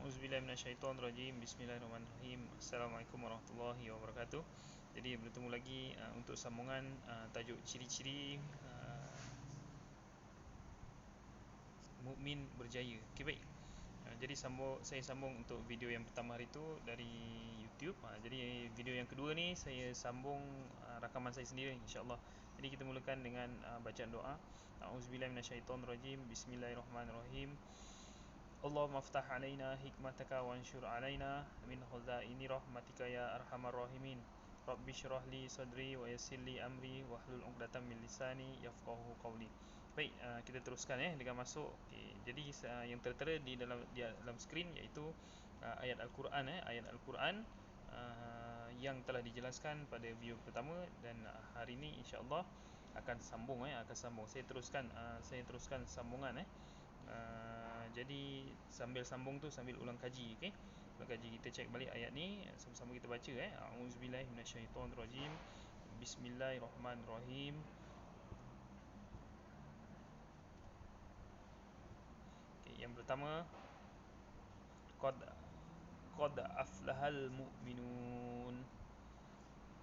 A'udzubillahi minasyaitonirrajim. Bismillahirrahmanirrahim. Assalamualaikum warahmatullahi wabarakatuh. Jadi bertemu lagi untuk sambungan tajuk ciri-ciri mukmin berjaya. Okey, baik. Jadi saya sambung untuk video yang pertama hari itu dari YouTube. Jadi video yang kedua ni saya sambung rakaman saya sendiri, insya-Allah. Jadi kita mulakan dengan bacaan doa. A'udzubillahi minasyaitonirrajim. Bismillahirrahmanirrahim. Allahumma aftah alaina hikmataka wanshur alaina min khazaini rahmatika ya arhamar rahimin. Rabbi syrah li sadri wa yassir li amri wahlul 'uqdatam min lisani yafqahu qawli. Baik, kita teruskan dengan masuk. Jadi yang tertera di dalam skrin iaitu ayat Al-Quran ayat Al-Quran yang telah dijelaskan pada video pertama, dan hari ini insya-Allah akan sambung Saya teruskan sambungan jadi sambil sambung tu sambil ulang kaji, okey. Ulang kaji, kita cek balik ayat ni, sama-sama kita baca A'udzubillahi minasyaitonirrajim. Bismillahirrahmanirrahim. Okey, yang pertama, qad aflahal mu'minun.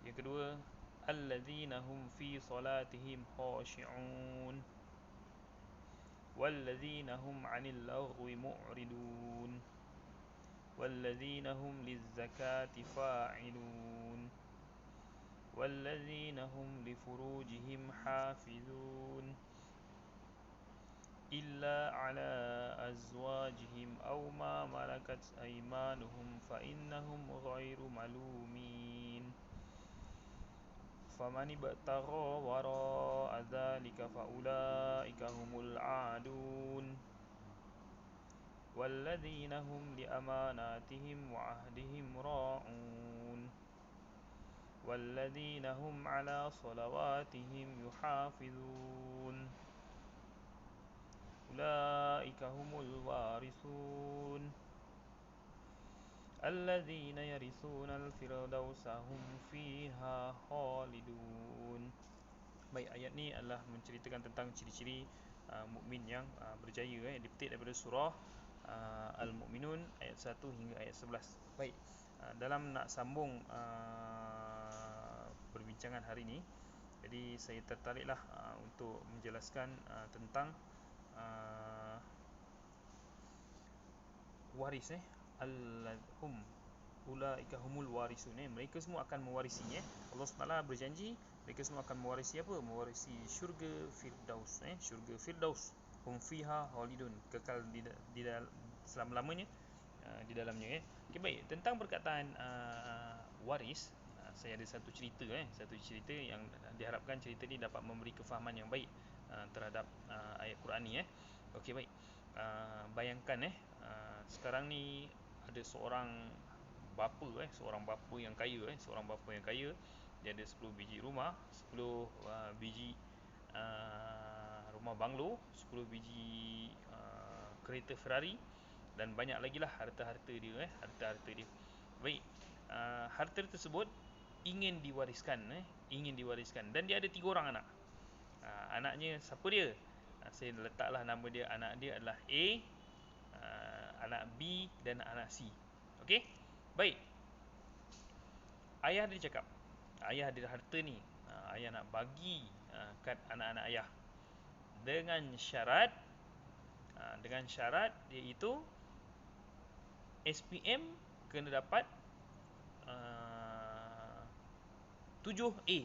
Yang kedua, alladzina hum fi salatihim khashi'un walladzina hum 'anil laghwi mu'ridun walladzina hum lizzakati fa'ilun walladzina hum lifurujihim hafizun illa 'ala azwajihim aw ma malakat aymanuhum fa innahum ghairu malumin. Faman ibtagha wara'a dzalika faulaika humul 'adun walladzina hum li amanatihim wa 'ahdihim ra'un walladzina hum 'ala salawatihim yuhafizun ulaika humul warithun alladzina yarithunal firdausa hum fiha khalidun. Baik, ayat ni adalah menceritakan tentang ciri-ciri mukmin yang berjaya. Dipetik daripada surah Al-Mu'minun ayat 1 hingga ayat 11. Baik, dalam nak sambung perbincangan hari ini, jadi saya tertariklah untuk menjelaskan tentang waris al-hum ulaika humul warisun. Mereka semua akan mewarisi Allah SWT berjanji mereka semua akan mewarisi apa? Mewarisi syurga Firdaus. Syurga Firdaus. Hum fiha khalidun, kekal di selama-lamanya di dalamnya. Okey, baik. Tentang perkataan waris, saya ada satu cerita yang diharapkan cerita ni dapat memberi kefahaman yang baik terhadap ayat Quran ni. Okey, baik. Bayangkan sekarang ni ada seorang bapa yang kaya. Dia ada 10 biji rumah, 10 biji rumah banglo, 10 biji kereta Ferrari, dan banyak lagi lah harta-harta dia. Baik, harta tersebut ingin diwariskan, dan dia ada 3 orang anak. Anaknya siapa dia? Saya letaklah nama dia, anak dia adalah A, anak B dan anak C. Okey? Baik. Ayah dia cakap, ayah ada harta ni, ayah nak bagi kat anak-anak ayah dengan syarat iaitu SPM kena dapat 7A.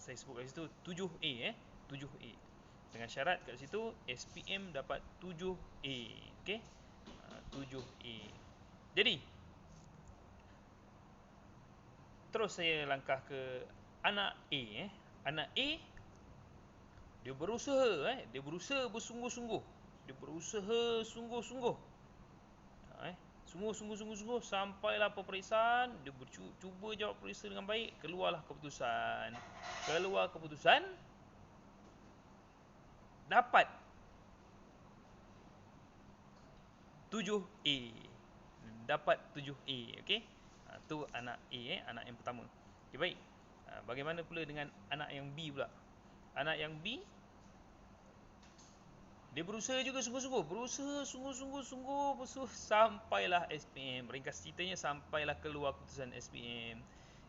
Saya sebut kat situ 7A 7A. Dengan syarat kat situ SPM dapat 7A. Okey? 7A. Jadi terus saya langkah ke anak A. Anak A dia berusaha bersungguh-sungguh. Dia berusaha sungguh-sungguh. Sungguh-sungguh sampailah peperiksaan, dia cuba jawab periksa dengan baik, keluar keputusan dapat 7A. Okey? Tu anak A, anak yang pertama. Okey, baik. Bagaimana pula dengan anak yang B pula? Anak yang B Dia berusaha juga sungguh-sungguh, berusaha sampailah SPM. Ringkas ceritanya sampailah keluar keputusan SPM.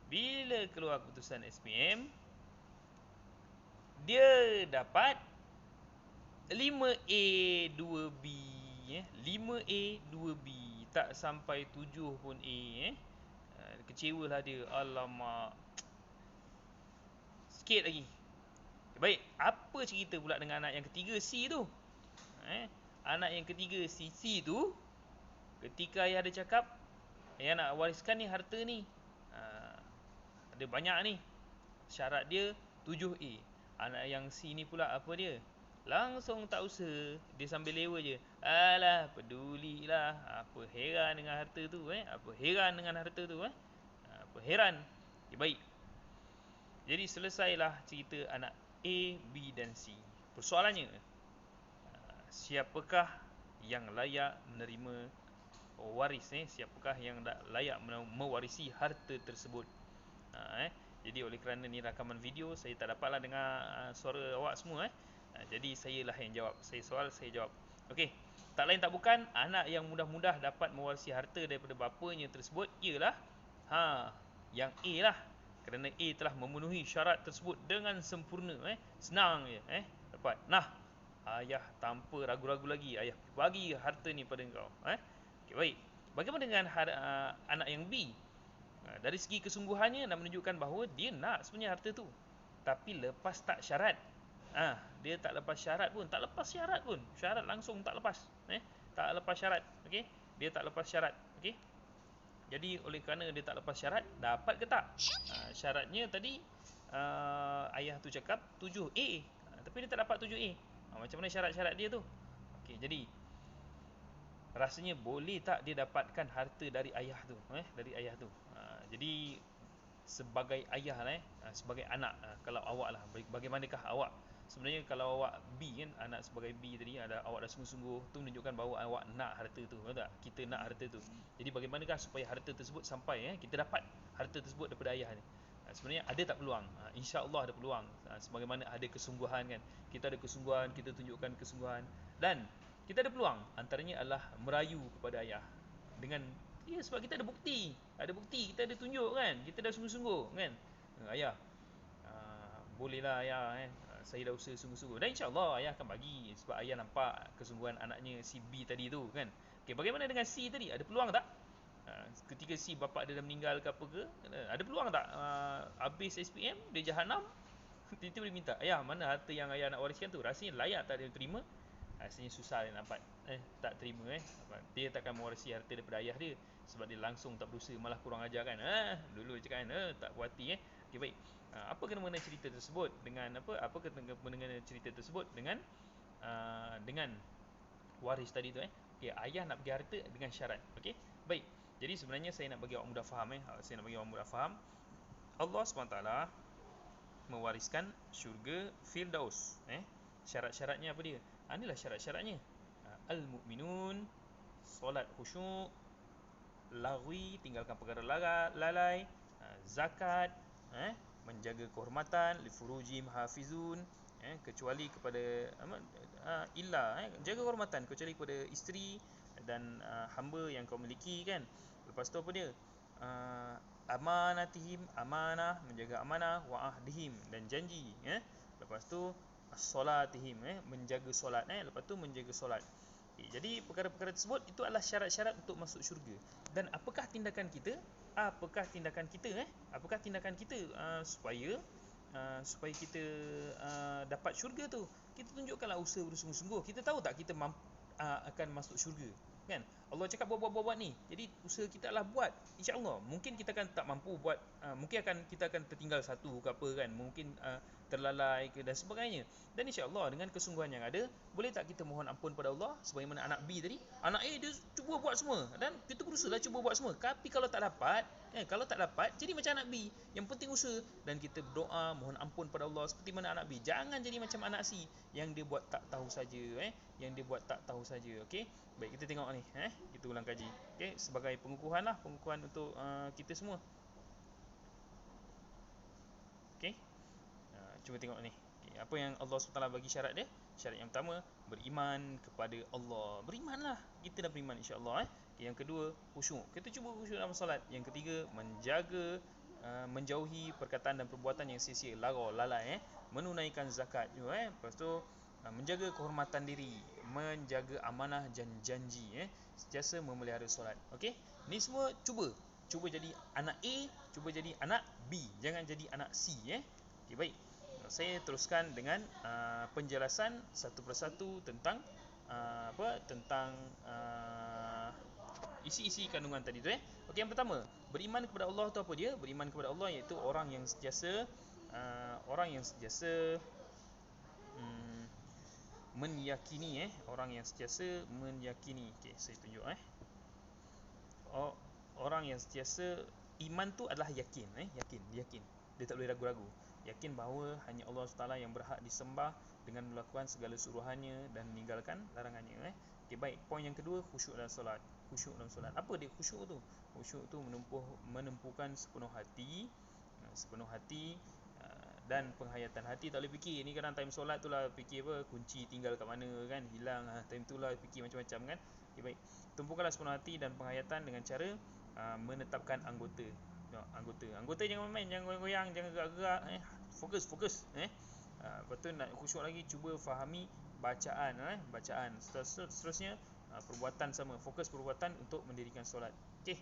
Bila keluar keputusan SPM, dia dapat 5A 2B, 5A 2B, tak sampai 7 pun A. Kecewalah dia, alamak, sikit lagi. Baik, apa cerita pula dengan anak yang ketiga C tu? Anak yang ketiga C tu, ketika ayah dia cakap, ayah nak wariskan ni harta ni, ada banyak ni, syarat dia 7A. Anak yang C ni pula apa dia? Langsung tak usah, dia sambil lewa je. Alah, pedulilah, apa heran dengan harta tu, apa heran dengan harta tu, apa heran. Baik, jadi selesailah cerita anak A, B dan C. Persoalannya, siapakah yang layak menerima waris, siapakah yang layak mewarisi harta tersebut. Jadi oleh kerana ni rakaman video, saya tak dapatlah dengar suara awak semua. Jadi saya lah yang jawab. Saya soal, saya jawab. Okey, tak lain tak bukan, anak yang mudah-mudah dapat mewarisi harta daripada bapanya tersebut ialah yang A lah. Kerana A telah memenuhi syarat tersebut dengan sempurna. Senang je, dapat. Nah, ayah tanpa ragu-ragu lagi, ayah bagi harta ni pada engkau. Okey, baik. Bagaimana dengan anak yang B? Dari segi kesungguhannya nak menunjukkan bahawa dia nak sebenarnya harta tu, tapi lepas tak syarat. Dia tak lepas syarat pun, syarat langsung tak lepas. Tak lepas syarat. Okey, dia tak lepas syarat. Okey, jadi oleh kerana dia tak lepas syarat, dapat ke tak? Syaratnya tadi ayah tu cakap 7A, tapi dia tak dapat 7A. Macam mana syarat-syarat dia tu? Okey, jadi rasanya boleh tak dia dapatkan harta dari ayah tu, dari ayah tu. Jadi sebagai ayah lah, sebagai anak, kalau awak lah, bagaimanakah awak? Sebenarnya kalau awak B kan, anak sebagai B tadi, awak dah sungguh-sungguh, tu menunjukkan bahawa awak nak harta tu, betul tak? Kita nak harta tu. Jadi bagaimanakah supaya harta tersebut sampai, kita dapat harta tersebut daripada ayah ni? Sebenarnya ada tak peluang? InsyaAllah ada peluang. Sebagaimana ada kesungguhan kan, kita ada kesungguhan, kita tunjukkan kesungguhan, dan kita ada peluang. Antaranya adalah merayu kepada ayah dengan, sebab kita ada bukti, kita ada tunjuk kan, kita dah sungguh-sungguh kan. Ayah, bolehlah ayah, saya dah usaha sungguh-sungguh, dan insyaAllah ayah akan bagi, sebab ayah nampak kesungguhan anaknya si B tadi tu kan. Okey, bagaimana dengan C tadi? Ada peluang tak? Ketika si bapak dia dah meninggal ke apa ke, ada peluang tak habis SPM dia jahanam, tiba-tiba dia minta, ayah, mana harta yang ayah nak wariskan tu? Rasanya layak tak dia terima? Rasanya susah dia dapat, tak terima. Dia takkan mewarisi harta daripada ayah dia, sebab dia langsung tak berusaha, malah kurang ajar kan. Dulu dia cakap kan, tak puas hati. Okey, baik. Apa kena-mengena cerita tersebut dengan apa kena-mengena cerita tersebut dengan waris tadi tu? Okey, ayah nak bagi harta dengan syarat. Okey, baik. Jadi sebenarnya saya nak bagi awak mudah faham, Allah SWT mewariskan syurga Firdaus. Syarat-syaratnya apa dia? Inilah syarat-syaratnya. Al-mu'minun, solat khusyuk, lagwi, tinggalkan perkara lalai, zakat, menjaga kehormatan, li furujim hafizun, kecuali kepada jaga kehormatan kecuali kepada isteri dan hamba yang kau miliki kan. Lepas tu apa dia? Amanatihim, amanah, menjaga amanah, wa ahdihim, dan janji. Lepas tu solatihim, menjaga solat. Lepas tu menjaga solat. Jadi perkara-perkara tersebut itu adalah syarat-syarat untuk masuk syurga. Dan apakah tindakan kita? Apakah tindakan kita supaya kita dapat syurga tu? Kita tunjukkanlah usaha bersungguh-sungguh. Kita tahu tak kita akan masuk syurga kan? Allah cakap buat ni. Jadi usaha kita adalah buat. InsyaAllah. Mungkin kita akan tak mampu buat, mungkin kita akan tertinggal satu ke apa kan, mungkin terlalai ke dan sebagainya. Dan insyaAllah dengan kesungguhan yang ada, boleh tak kita mohon ampun pada Allah? Sebagaimana anak B tadi, anak A dia cuba buat semua, dan kita berusaha cuba buat semua, tapi kalau tak dapat, jadi macam anak B. Yang penting usaha, dan kita berdoa mohon ampun pada Allah seperti mana anak B. Jangan jadi macam anak C yang dia buat tak tahu saja, okey. Baik, kita tengok ni, kita ulang kaji. Okey, sebagai pengukuhan untuk kita semua. Okey. Cuba tengok ni. Okay, Apa yang Allah SWT bagi syarat dia? Syarat yang pertama, beriman kepada Allah. Berimanlah, kita dah beriman insya-Allah. Yang kedua, khusyuk. Kita cuba khusyuk dalam solat. Yang ketiga, menjaga menjauhi perkataan dan perbuatan yang sia-sia, lara, lalai, menunaikan zakat juga. Lepas tu menjaga kehormatan diri, menjaga amanah dan janji, sentiasa memelihara solat. Okey, ni semua cuba jadi anak A, cuba jadi anak B, jangan jadi anak C. Okey, baik. Saya teruskan dengan penjelasan satu persatu tentang tentang isi-isi kandungan tadi tu. Okey, yang pertama, beriman kepada Allah tu apa dia? Beriman kepada Allah iaitu orang yang sentiasa meyakini, orang yang sentiasa meyakini. Okey, saya tunjuk orang yang sentiasa, iman tu adalah yakin, yakin. Dia tak boleh ragu-ragu. Yakin bahawa hanya Allah SWT yang berhak disembah dengan melakukan segala suruhannya dan meninggalkan larangannya. Okey, baik. Poin yang kedua, khusyuk dalam solat. Khusyuk dalam solat. Apa dia khusyuk tu? Khusyuk tu menempuhkan sepenuh hati dan penghayatan hati. Tak boleh fikir ni kadang time solat tu lah fikir kunci tinggal kat mana kan, hilang, time tu lah fikir macam-macam kan. Okay, baik. Tumpukanlah sepenuh hati dan penghayatan dengan cara menetapkan anggota. Anggota jangan main, jangan goyang-goyang, jangan gerak-gerak, fokus. Lepas tu nak khusyuk lagi, cuba fahami bacaan, seterusnya perbuatan sama, fokus perbuatan untuk mendirikan solat. Okey.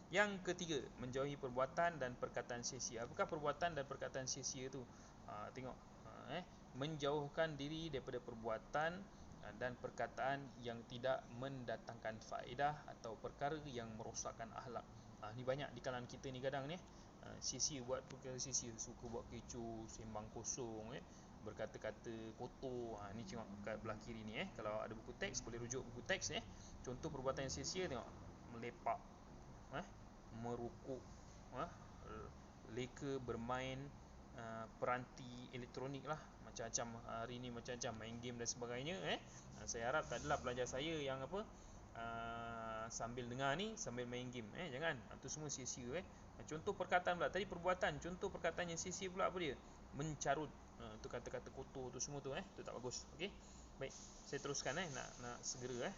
Yang ketiga, menjauhi perbuatan dan perkataan sia-sia. Apakah perbuatan dan perkataan sia-sia tu? Tengok, menjauhkan diri daripada perbuatan dan perkataan yang tidak mendatangkan faedah atau perkara yang merosakkan akhlak. Ni banyak di kalangan kita ni kadang ni, sia-sia buat perkara sia-sia, suka buat kecoh, sembang kosong, berkata-kata kotor. Ni tengok kat belah kiri ni, kalau ada buku teks boleh rujuk buku teks. Contoh perbuatan yang sia-sia, tengok, melepak, merukuk, leka bermain peranti elektronik lah, macam-macam hari ni, macam-macam main game dan sebagainya. Saya harap tak adalah pelajar saya yang sambil dengar ni sambil main game. Jangan, itu semua sia-sia. Contoh perkataan pula, tadi perbuatan, contoh perkataan yang sia-sia pula apa dia? Mencarut, tu kata-kata kotor tu semua tu, tu tak bagus. Okey, baik, saya teruskan. Nak segera.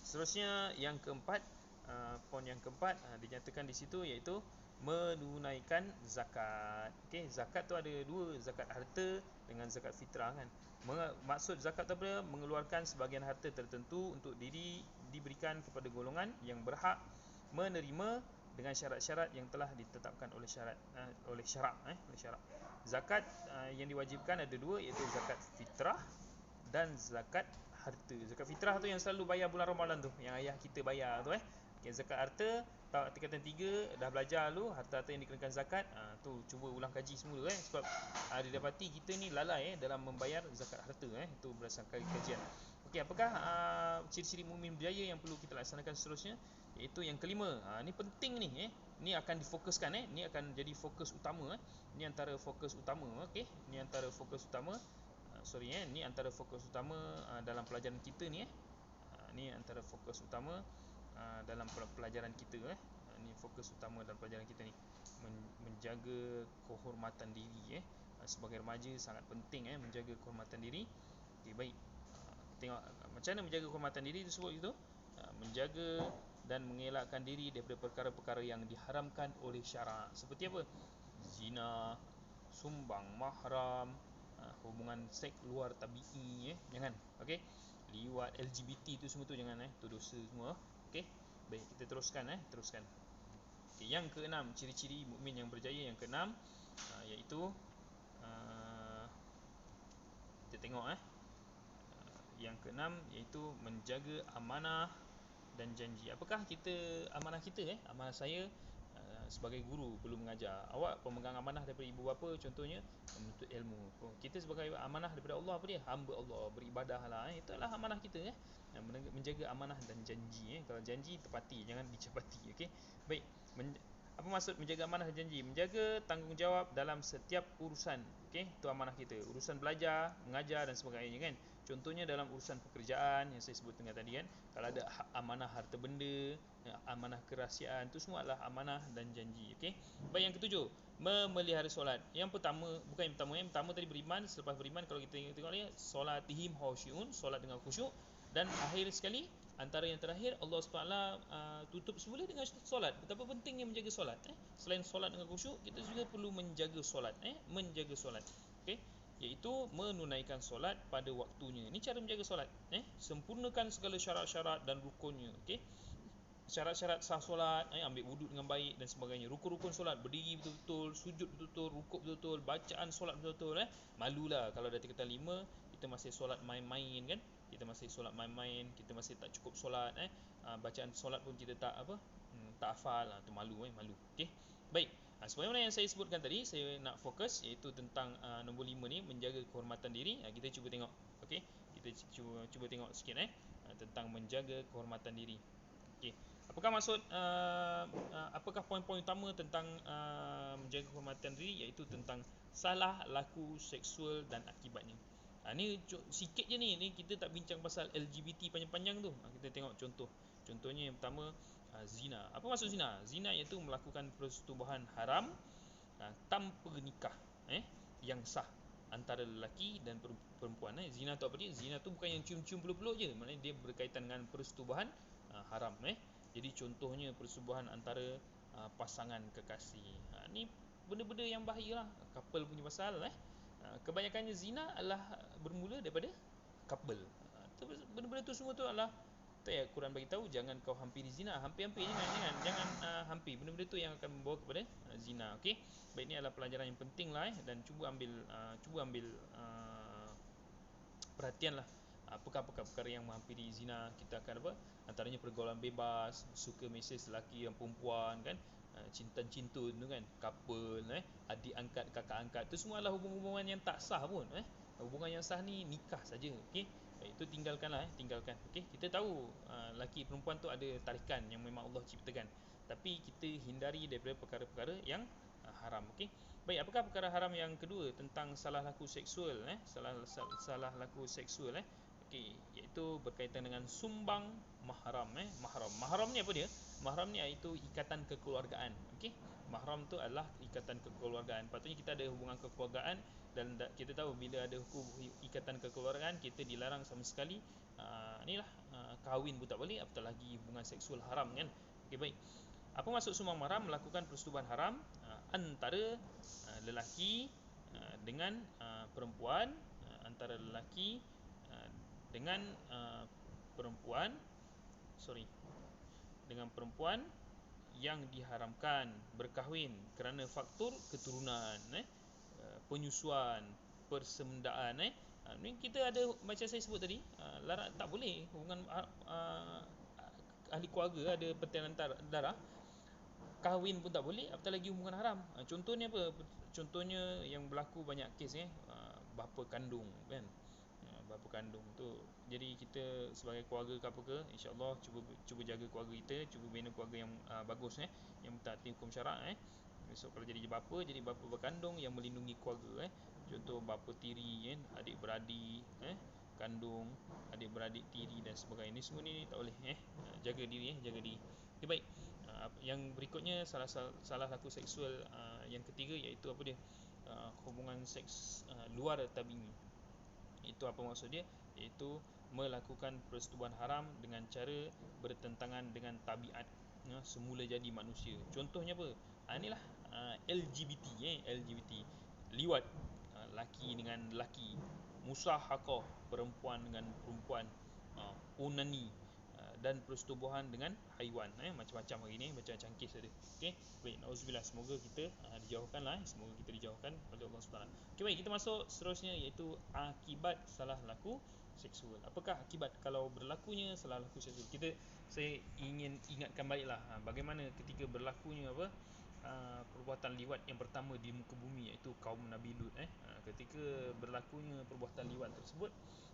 Seterusnya yang keempat, poin yang keempat dinyatakan di situ, iaitu menunaikan zakat. Okey, zakat tu ada dua, zakat harta dengan zakat fitrah kan. Maksud zakat tu apa? Mengeluarkan sebahagian harta tertentu untuk diberikan kepada golongan yang berhak menerima dengan syarat-syarat yang telah ditetapkan oleh syarak. Zakat yang diwajibkan ada dua, iaitu zakat fitrah dan zakat harta. Zakat fitrah tu yang selalu bayar bulan Ramadan tu, yang ayah kita bayar tu. Okay, zakat harta, tingkatan 3 dah belajar lu, harta-harta yang dikenakan zakat. Tu cuba ulang kaji semula sebab didapati kita ni lalai dalam membayar zakat harta. Itu berdasarkan kajian. Okey, apakah ciri-ciri mukmin berjaya yang perlu kita laksanakan seterusnya? Iaitu yang kelima. Ni penting ni. Ni akan difokuskan. Ni akan jadi fokus utama. Ni antara fokus utama. Okey, ni antara fokus utama. Ni antara fokus utama dalam pelajaran kita ni. Ni antara fokus utama dalam pelajaran kita. Ni fokus utama dalam pelajaran kita ni, menjaga kehormatan diri. Sebagai remaja sangat penting menjaga kehormatan diri. Okey, baik. Tengok macam mana menjaga kehormatan diri tu sebut itu. Menjaga dan mengelakkan diri daripada perkara-perkara yang diharamkan oleh syarak. Seperti apa? Zina, sumbang mahram, hubungan seks luar tabi'i, jangan. Okey, liwat, LGBT tu semua tu jangan. Tu dosa semua. Okey, baik, kita teruskan. Okey, yang keenam, ciri-ciri mukmin yang berjaya yang keenam, iaitu kita tengok yang keenam, iaitu menjaga amanah dan janji. Apakah amanah kita? Amanah saya sebagai guru perlu mengajar. Awak pemegang amanah daripada ibu bapa, contohnya menuntut ilmu. Kita sebagai amanah daripada Allah, apa dia? Hamba Allah, beribadahlah. Itulah amanah kita. Menjaga amanah dan janji. Kalau janji tepati, jangan dicapati. Okey, baik. Apa maksud menjaga amanah janji? Menjaga tanggungjawab dalam setiap urusan. Okey, itu amanah kita. Urusan belajar, mengajar dan sebagainya kan. Contohnya dalam urusan pekerjaan yang saya sebut tengah tadi kan. Kalau ada amanah harta benda, amanah kerahsiaan, itu semua adalah amanah dan janji. Okey. Baik, yang ketujuh, memelihara solat. Yang pertama, bukan yang pertama tadi beriman, selepas beriman kalau kita tengok ni solatihim khushu'un, solat dengan khusyuk, dan akhir sekali antara yang terakhir Allah SWT tutup semula dengan solat. Betapa pentingnya menjaga solat. Selain solat dengan khusyuk, kita juga perlu menjaga solat. Menjaga solat. Okey, iaitu menunaikan solat pada waktunya. Ini cara menjaga solat. Sempurnakan segala syarat-syarat dan rukunnya. Okey, syarat-syarat sah solat, ambil wuduk dengan baik dan sebagainya. Rukun-rukun solat, berdiri betul-betul, sujud betul-betul, rukuk betul-betul, bacaan solat betul-betul. Malulah kalau dah tingkatan 5 kita masih solat main-main kan. Kita masih solat main-main, kita masih tak cukup solat, bacaan solat pun kita tak tak hafal, tu malu malu. Okey. Baik. Sebagaimana yang saya sebutkan tadi, saya nak fokus iaitu tentang nombor 5 ni, menjaga kehormatan diri. Kita cuba tengok. Okey. Kita cuba tengok sikit tentang menjaga kehormatan diri. Okey. Apakah maksud apakah poin-poin utama tentang menjaga kehormatan diri, iaitu tentang salah laku seksual dan akibatnya. Ni sikit je ni kita tak bincang pasal LGBT panjang-panjang tu. Kita tengok contoh. Contohnya yang pertama, zina. Apa maksud zina? Zina iaitu melakukan persetubuhan haram tanpa nikah yang sah antara lelaki dan perempuan. Zina tu apa dia? Zina tu bukan yang cium-cium peluk-peluk je. Maknanya dia berkaitan dengan persetubuhan haram. Jadi contohnya persetubuhan antara pasangan kekasih. Ni benda-benda yang bahaya lah. Couple punya pasal. Kebanyakannya zina adalah bermula daripada couple. Benda-benda tu semua tu adalah Quran bagi tahu jangan kau hampiri zina. Hampir-hampir jangan hampir. Benda-benda tu yang akan membawa kepada zina. Okey. Baik, ini adalah pelajaran yang penting lah dan cuba ambil perhatian lah. Apakah perkara yang menghampiri zina? Kita akan apa? Antaranya pergaulan bebas, suka mesej lelaki dan perempuan kan, cinta-cintun tu kan, couple, adik angkat, kakak angkat, tu semua adalah hubungan yang tak sah pun. Hubungan yang sah ni nikah saja. Okey. Itu tinggalkanlah, tinggalkan. Okey. Kita tahu lelaki perempuan tu ada tarikan yang memang Allah ciptakan. Tapi kita hindari daripada perkara-perkara yang haram. Okey. Baik, apakah perkara haram yang kedua tentang salah laku seksual? Salah laku seksual. Okey, iaitu berkaitan dengan sumbang mahram. Mahram ni apa dia? Mahram ni iaitu ikatan kekeluargaan. Okey, mahram tu adalah ikatan kekeluargaan. Patutnya kita ada hubungan kekeluargaan, dan kita tahu bila ada ikatan kekeluargaan kita dilarang sama sekali kahwin pun tak boleh, apatah lagi hubungan seksual haram kan. Okey, baik. Apa maksud sumbang mahram? Melakukan persetubuhan haram antara lelaki dengan perempuan, antara lelaki dengan perempuan dengan perempuan yang diharamkan berkahwin kerana faktor keturunan, penyusuan, persemendaan. Ni kita ada, macam saya sebut tadi, tak boleh hubungan ahli keluarga, ada pertanian darah, kahwin pun tak boleh, apatah lagi hubungan haram. Contohnya apa? Contohnya yang berlaku banyak kes bapa kandung kan. Bapa kandung tu. Jadi kita sebagai keluarga ke apa ke, insya-Allah cuba jaga keluarga kita, cuba bina keluarga yang bagus yang mentaati hukum syarak. Besok kalau jadi bapa berkandung yang melindungi keluarga. Contoh bapa tiri kan, adik beradik kandung, adik beradik tiri dan sebagainya. Ini semua ni tak boleh. Jaga diri. Okay, baik. Yang berikutnya salah laku seksual yang ketiga, iaitu apa dia? Hubungan seks luar tabi'i. Itu apa maksud dia? Iaitu melakukan persetubuhan haram dengan cara bertentangan dengan tabiat semula jadi manusia. Contohnya apa? Inilah LGBT. LGBT, liwat laki dengan laki, musahakah perempuan dengan perempuan, onani, dan persetubuhan dengan haiwan. Macam-macam hari ni, macam-macam kes ada. Okey, baik, nauzubillah, semoga kita dijauhkanlah, semoga kita dijauhkan oleh Allah Subhanahu. Okey, baik, kita masuk seterusnya, iaitu akibat salah laku seksual. Apakah akibat kalau berlakunya salah laku seksual? Saya ingin ingatkan baiklah bagaimana ketika berlakunya perbuatan liwat yang pertama di muka bumi, iaitu kaum Nabi Lut. Ketika berlakunya perbuatan liwat tersebut,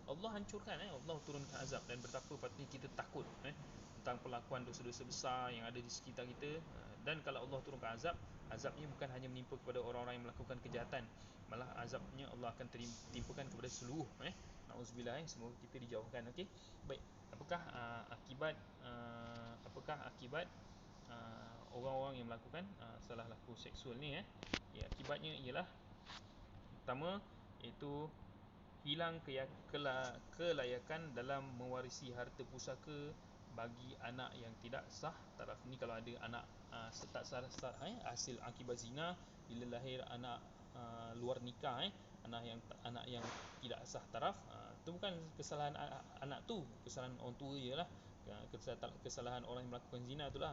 Allah hancurkan, Allah turunkan azab, dan betapa patutnya kita takut tentang perlakuan dosa-dosa besar yang ada di sekitar kita. Dan kalau Allah turunkan azab, azabnya bukan hanya menimpa kepada orang-orang yang melakukan kejahatan, malah azabnya Allah akan timpakan kepada seluruh nauzubillah, semoga kita dijauhkan. Okey, baik. Apakah akibat orang-orang yang melakukan salah laku seksual ni? Akibatnya ialah, pertama, iaitu hilang kelayakan dalam mewarisi harta pusaka bagi anak yang tidak sah taraf. Ni kalau ada anak tak sah hasil akibat zina, bila lahir anak luar nikah, anak yang tidak sah taraf, tu bukan kesalahan anak tu, kesalahan orang tua jelah, kesalahan orang yang melakukan zina itulah.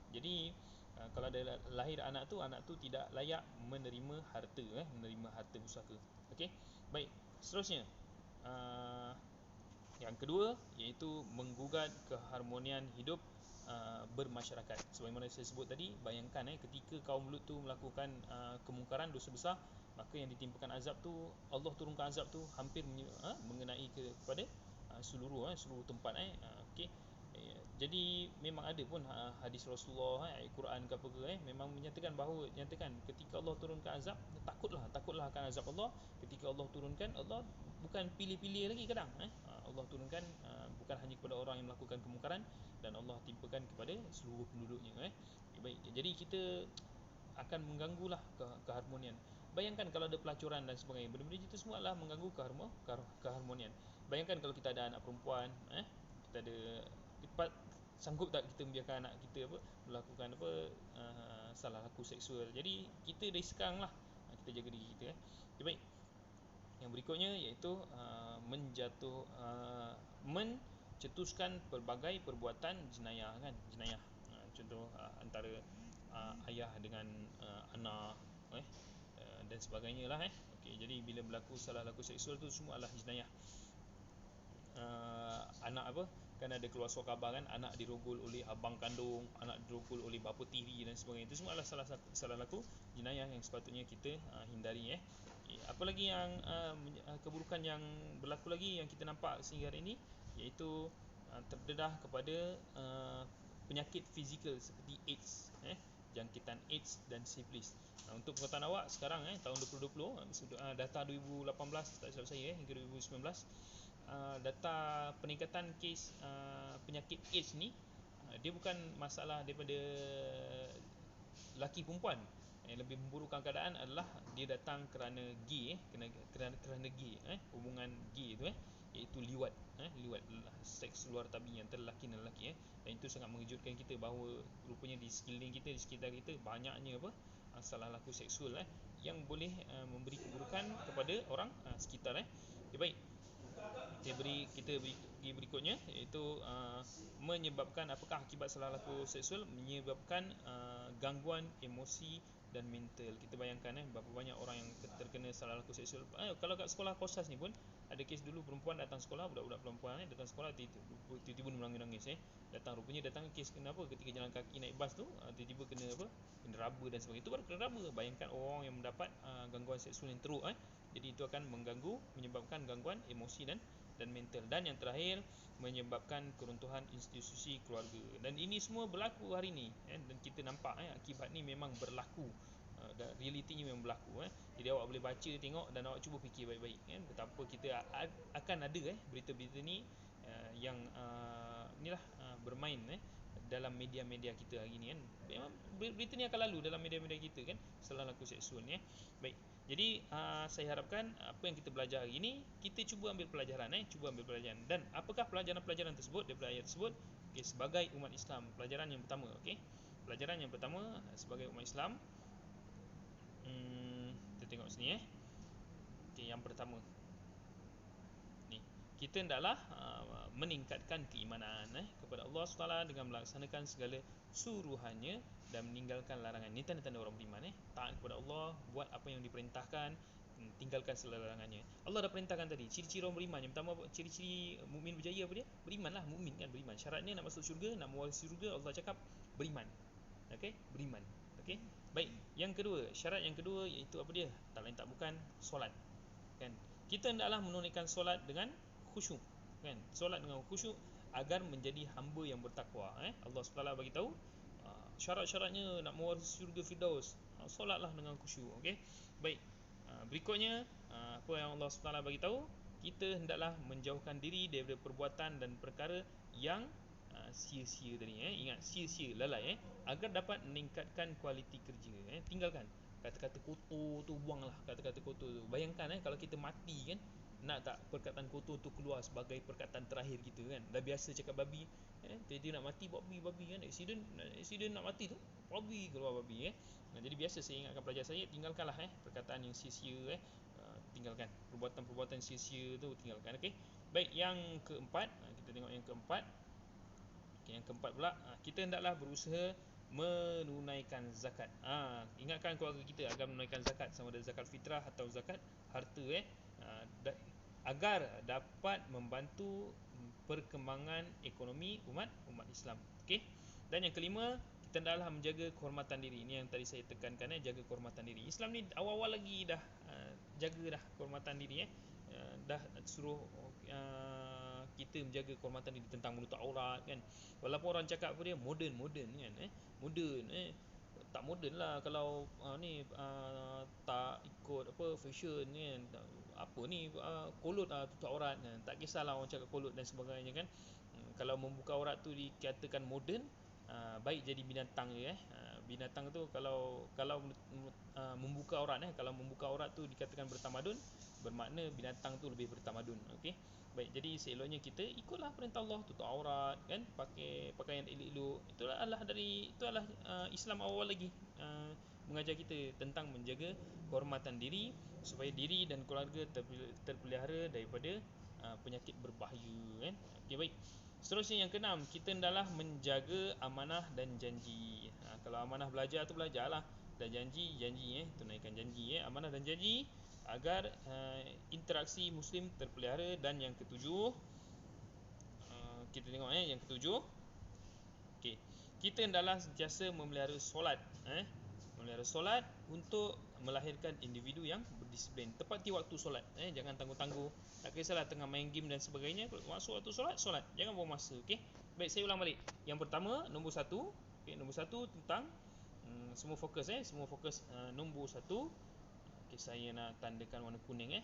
Jadi kalau ada lahir anak tu tidak layak menerima harta pusaka. Okey, baik. Seterusnya, yang kedua, iaitu menggugat keharmonian hidup bermasyarakat. Sebagaimana saya sebut tadi, bayangkan ketika kaum Lut tu melakukan kemungkaran, dosa besar, maka yang ditimpakan azab tu, Allah turunkan azab tu hampir mengenai kepada seluruh tempat. Okey. Jadi memang ada pun hadis Rasulullah, ayat Quran ke apa ke, memang menyatakan bahawa, ketika Allah turunkan azab, takutlah akan azab Allah. Ketika Allah turunkan, Allah bukan pilih-pilih lagi kadang, Allah turunkan bukan hanya kepada orang yang melakukan kemungkaran, dan Allah timpakan kepada seluruh penduduknya. Baik, jadi kita akan mengganggulah keharmonian. Bayangkan kalau ada pelacuran dan sebagainya, benda-benda itu semua adalah mengganggu keharmonian. Bayangkan kalau kita ada anak perempuan, kita ada, sanggup tak kita membiarkan anak kita melakukan salah laku seksual? Jadi kita dari sekarang lah kita jaga diri kita. Baik. Yang berikutnya iaitu mencetuskan pelbagai perbuatan jenayah, contoh antara ayah dengan anak, dan sebagainya lah. Okey, jadi bila berlaku salah laku seksual tu semua adalah jenayah. Anak kan ada keluar suara khabar kan, anak dirogol oleh abang kandung, anak dirogol oleh bapa tiri dan sebagainya. Itu semua adalah salah laku jenayah yang sepatutnya kita hindari. Apa lagi yang keburukan yang berlaku lagi yang kita nampak sehingga hari ini, iaitu terdedah kepada penyakit fizikal seperti AIDS, jangkitan AIDS dan sifilis. Untuk pengetahuan awak, sekarang tahun 2020, data 2018 tak silap saya, hingga 2019, data peningkatan kes penyakit AIDS ni, dia bukan masalah daripada lelaki perempuan. Yang lebih memburukkan keadaan adalah dia datang kerana gay, kerana gay, hubungan gay tu, iaitu liwat, seks luar tabi antara lelaki dan lelaki. Dan itu sangat mengejutkan kita bahawa rupanya di sekeliling kita, di sekitar kita, banyaknya salah laku seksual yang boleh memberi keburukan kepada orang sekitar. Baik. Kita beri berikutnya, iaitu menyebabkan, apakah akibat salah laku seksual? Menyebabkan gangguan emosi dan mental. Kita bayangkan berapa banyak orang yang terkena salah laku seksual. Kalau kat sekolah Kosas ni pun ada kes dulu, perempuan datang sekolah, budak-budak perempuan datang sekolah, tiba-tiba menangis. Rupanya datang kes kenapa ketika jalan kaki naik bas tu, tiba-tiba kena raba dan sebagainya. Itu baru kena raba. Bayangkan orang yang mendapat gangguan seksual yang teruk. Jadi itu akan menyebabkan gangguan emosi dan mental. Dan yang terakhir, menyebabkan keruntuhan institusi keluarga. Dan ini semua berlaku hari ini, dan kita nampak akibat ni memang berlaku, dan realitinya memang berlaku. Jadi awak boleh baca, tengok, dan awak cuba fikir baik-baik, betapa kita akan ada berita-berita ni yang inilah bermain dalam media-media kita hari ni. Memang berita ni akan lalu dalam media-media kita, salah laku seksual ni. Baik. Jadi saya harapkan apa yang kita belajar hari ini, kita cuba ambil pelajaran. Dan apakah pelajaran-pelajaran tersebut daripada ayat tersebut? Sebagai umat Islam, pelajaran yang pertama, pelajaran yang pertama sebagai umat Islam, kita tengok sini. Yang pertama ni, kita hendaklah meningkatkan keimanan kepada Allah SWT dengan melaksanakan segala suruhannya dan meninggalkan larangan. Ini tanda-tanda orang beriman. Taat kepada Allah, buat apa yang diperintahkan, tinggalkan segala larangannya. Allah dah perintahkan tadi ciri-ciri orang beriman. Yang pertama, ciri-ciri mukmin berjaya apa dia? Berimanlah. Mukmin kan beriman. Syaratnya nak masuk syurga, nak mewarisi syurga, Allah cakap beriman. Beriman. Baik. Yang kedua, syarat yang kedua iaitu apa dia? Tak lain tak bukan solat. Kita hendaklah menunaikan solat dengan khusyuk, kan? Solat dengan khusyuk agar menjadi hamba yang bertakwa. Allah SWT bagi tahu syarat-syaratnya nak mewarisi syurga Firdaus, solatlah dengan khusyuk. Okey. Baik. Berikutnya apa yang Allah SWT bagi tahu, kita hendaklah menjauhkan diri daripada perbuatan dan perkara yang sia-sia tadi. Ingat, sia-sia, lalai, agar dapat meningkatkan kualiti kerja. Tinggalkan kata-kata kotor tu, buanglah kata-kata kotor tu. Bayangkan kalau kita mati kan, nak tak perkataan kotor tu keluar sebagai perkataan terakhir kita kan? Dah biasa cakap babi, tiba-tiba nak mati babi kan, accident nak mati tu babi keluar babi. Jadi biasa saya ingatkan pelajar saya, tinggalkanlah perkataan yang sia-sia, tinggalkan perbuatan-perbuatan sia-sia tu, tinggalkan. Okey. Baik, yang keempat, kita tengok yang keempat. Yang keempat pula, kita hendaklah berusaha menunaikan zakat. Ingatkan keluarga kita agar menunaikan zakat, sama ada zakat fitrah atau zakat harta, agar dapat membantu perkembangan ekonomi umat Islam. Okey. Dan yang kelima, kita hendaklah menjaga kehormatan diri. Ini yang tadi saya tekankan, jaga kehormatan diri. Islam ni awal-awal lagi dah jaga dah kehormatan diri, dah suruh kita menjaga kehormatan diri, tentang menutup aurat kan. Walaupun orang cakap apa dia moden kan, moden, tak moden lah kalau tak ikut apa fashion kan, apa ni kolot tutup aurat kan. Tak kisahlah orang cakap kolot dan sebagainya kan. Kalau membuka aurat tu dikatakan moden, baik jadi binatang je. Binatang tu kalau membuka aurat, kalau membuka aurat tu dikatakan bertamadun, bermakna binatang tu lebih bertamadun. Okey. Baik, jadi seeloknya kita ikutlah perintah Allah, tutup aurat kan, pakai pakaian elok-elok. Itulah Islam awal lagi mengajar kita tentang menjaga kehormatan diri, supaya diri dan keluarga terpelihara daripada penyakit berbahaya kan. Okey, baik. Seterusnya yang keenam, kita hendaklah menjaga amanah dan janji. Kalau amanah belajar tu belajarlah, dan janji tunaikan janji, amanah dan janji, agar interaksi muslim terpelihara. Dan yang ketujuh, kita tengok yang ketujuh. Okey, kita hendaklah sentiasa memelihara solat, memelihara solat untuk melahirkan individu yang berdisiplin. Tepati waktu solat, jangan tangguh-tangguh. Tak kisahlah tengah main game dan sebagainya, masuk waktu solat, jangan buang masa. Okey. Baik, saya ulang balik. Yang pertama, nombor satu, nombor satu tentang semua fokus, nombor satu. Okey, saya nak tandakan warna kuning.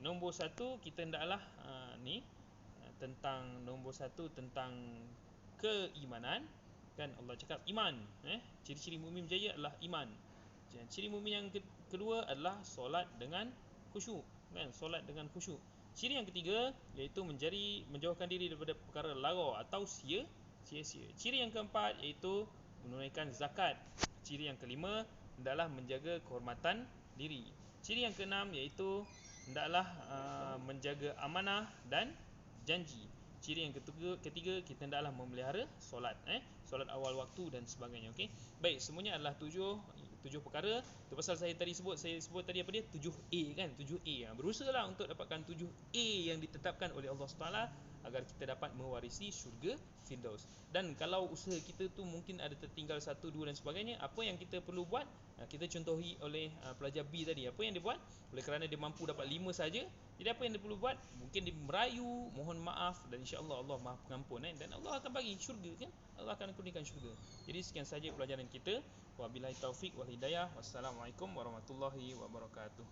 Nombor satu, kita hendaklah tentang nombor satu, tentang keimanan kan. Allah cakap iman, ciri-ciri mukmin berjaya adalah iman. Ciri mukmin yang kedua adalah solat dengan khusyuk kan, solat dengan khusyuk. Ciri yang ketiga iaitu menjauhkan diri daripada perkara lara atau sia-sia. Ciri yang keempat iaitu menunaikan zakat. Ciri yang kelima hendaklah menjaga kehormatan diri. Ciri yang keenam iaitu hendaklah menjaga amanah dan janji. Ciri yang ketiga, kita hendaklah memelihara solat, solat awal waktu dan sebagainya. Okey. Baik, semuanya adalah tujuh perkara. Itu pasal saya sebut tadi apa dia? 7A kan, 7A. Berusahalah untuk dapatkan 7A yang ditetapkan oleh Allah SWT agar kita dapat mewarisi syurga Firdaus. Dan kalau usaha kita tu mungkin ada tertinggal 1, 2 dan sebagainya, apa yang kita perlu buat? Kita contohi oleh pelajar B tadi. Apa yang dia buat? Oleh kerana dia mampu dapat 5 saja, jadi apa yang dia perlu buat? Mungkin dia merayu, mohon maaf, dan insya-Allah Allah Maha Pengampun, dan Allah akan bagi syurga kan. Allah akan kurniakan syurga. Jadi sekian saja pelajaran kita. Wabillahi taufik wal hidayah. Wassalamualaikum warahmatullahi wabarakatuh.